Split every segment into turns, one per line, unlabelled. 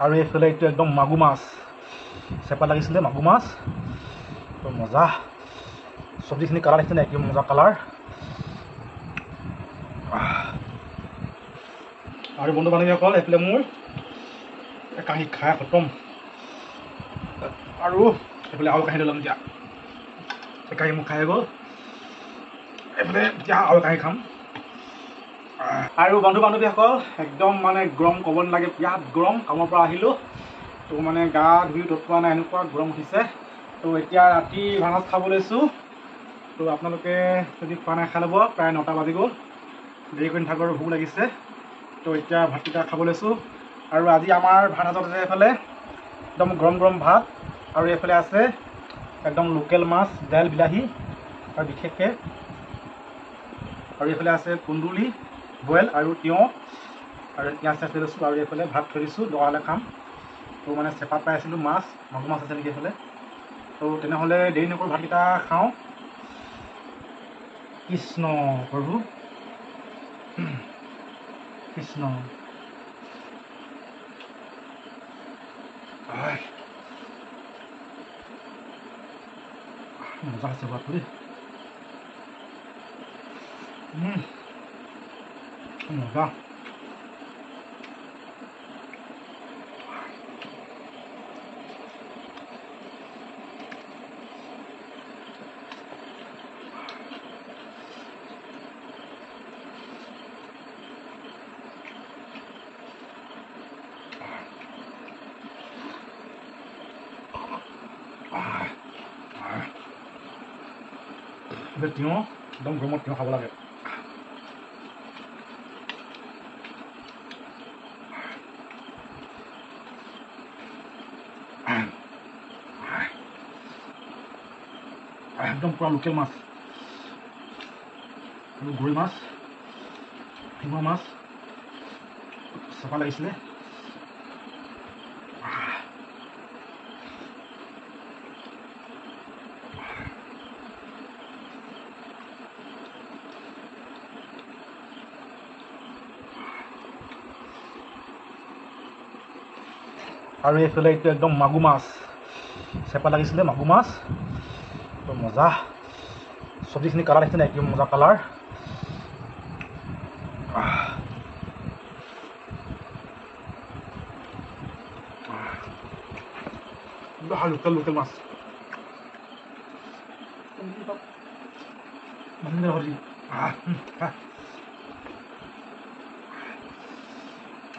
আৰু এইফালে এইটো একদম মাগুৰ মাছ, চেপা লাগিছিলে মাগুৰ মাছ, তো মজা। চব্জিখিনি কালাৰ দেখিছে নাই, কি মজা কালাৰ। আৰু বন্ধু বান্ধৱীসকল, এইফালে মোৰ কাঁহী খাই খতম। আৰু এইফালে আৰু কাঁহী ল'ম এতিয়া, কাঁহী মোক খাই গ'ল। এইফালে এতিয়া আৰু কাঁহী খাম। আৰু বন্ধু বান্ধৱীসকল, একদম মানে গৰম ক'ব নালাগে, বিৰাট গৰম। কামৰ পৰা আহিলোঁ, তো মানে গা ধুই ততোৱা নাই, এনেকুৱা গৰম উঠিছে। তো এতিয়া ৰাতি ভাত সাজ খাব লৈছোঁ। তো আপোনালোকে যদি খোৱা নাই খাই ল'ব, প্ৰায় 9টা বাজি গ'ল, দেৰি কৰি নাথাকোঁ আৰু ভোক লাগিছে। তো এতিয়া ভাতকেইটা খাব লৈছোঁ। আৰু আজি আমাৰ ভাত সাজত আছে এইফালে একদম গৰম গৰম ভাত, আৰু এইফালে আছে একদম লোকেল মাছ, দাইল, বিলাহী আৰু বিশেষকৈ, আৰু এইফালে আছে কুন্দুলি বইল আৰু তিয়ঁহ আৰু পিঁয়াজ চিয়াজ লৈছোঁ। আৰু এইফালে ভাত থৈ দিছোঁ, দৰা হ'লে খাম। তো মানে চেপাত পাই আছিলোঁ মাছ, মাগুৰ মাছ আছে নেকি এইফালে। তো তেনেহ'লে দেৰি নকৰোঁ, ভাতকেইটা খাওঁ। কৃষ্ণ প্ৰভু কৃষ্ণ। মজা আছে ভাতটো দেই, মজা। তিয়ঁহ একদম গৰমত তিয়ঁহ খাব লাগে। একদম পূৰা লোকেল মাছ, আৰু গৰৈ মাছ, শিঙৰ মাছ চেপা লাগিছিলে। আৰু এইফালে এইটো একদম মাগুৰ মাছ, চেপা লাগিছিলে মাগুৰ মাছ, তো মজা। চব্জিখিনি কালাৰ দেখিছে নাই, কি মজা কালাৰ। লোকেল লোকেল মাছ,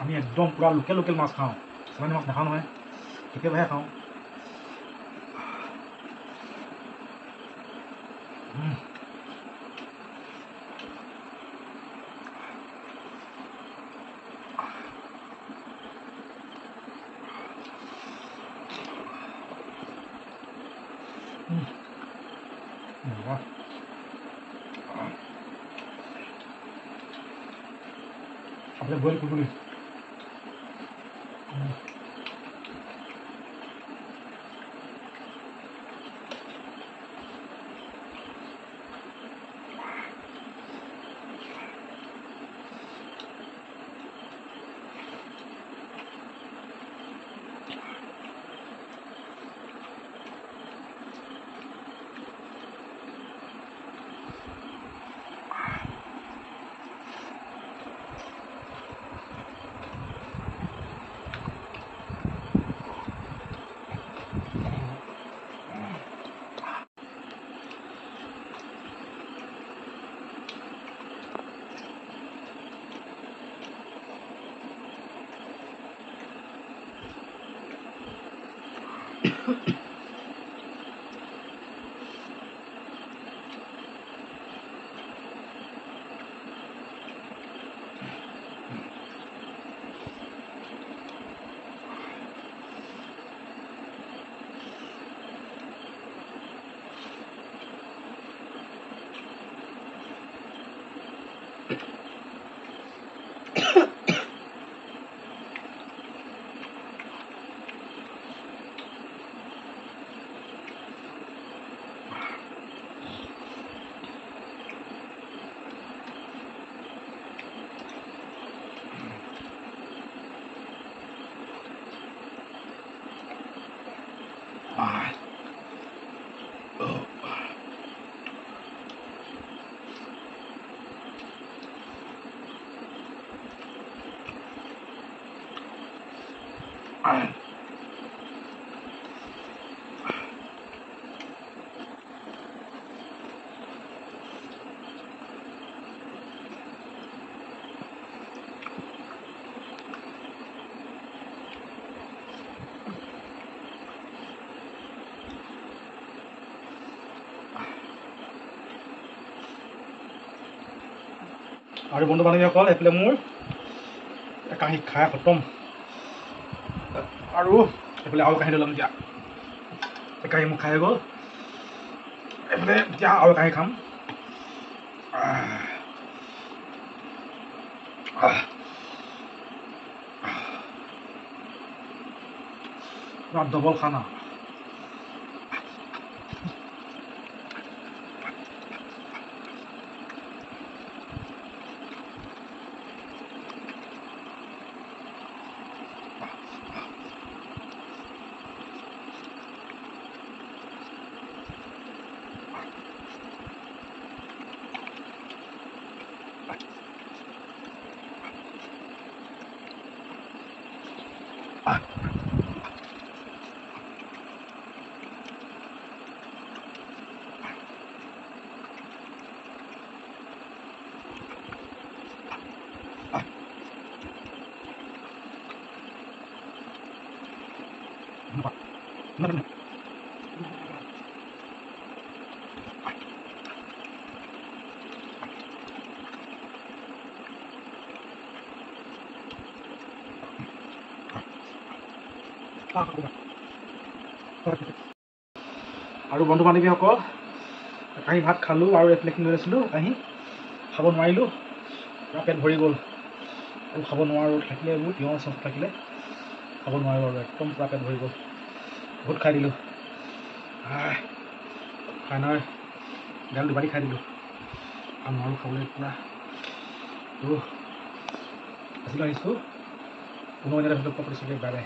আমি একদম পূৰা লোকেল লোকেল মাছ খাওঁ, চালানী মাছ নাখাওঁ নহয়, কেতিয়াবাহে খাওঁ। आपल्या बोल कुठून আৰু বন্ধু বান্ধৱীসকল এইফালে মোৰ কাঁহী খাই খতম আৰু এইফালে আৰু কাঁহী ল'ম এতিয়া কাঁহী মোৰ খাই গ'ল এইফালে এতিয়া আৰু কাঁহী খাম ডবল খানা আৰু বন্ধু বান্ধৱীসকল কাঁহী ভাত খালোঁ আৰু এইফালে লৈ লৈছিলোঁ কাঁহী খাব নোৱাৰিলোঁ পূৰা পেট ভৰি গ'ল আৰু খাব নোৱাৰোঁ থাকিলে এইবোৰ তিয়ঁহ চচ থাকিলে খাব নোৱাৰোঁ আৰু একদম পূৰা পেট ভৰি গ'ল বহুত খাই দিলোঁ খাই নহয় গাল দুবাৰী খাই দিলোঁ আৰু নোৱাৰোঁ খাবলৈ পূৰা আৰু আজিলৈ আহিছোঁ কোনো এনে বাই বাই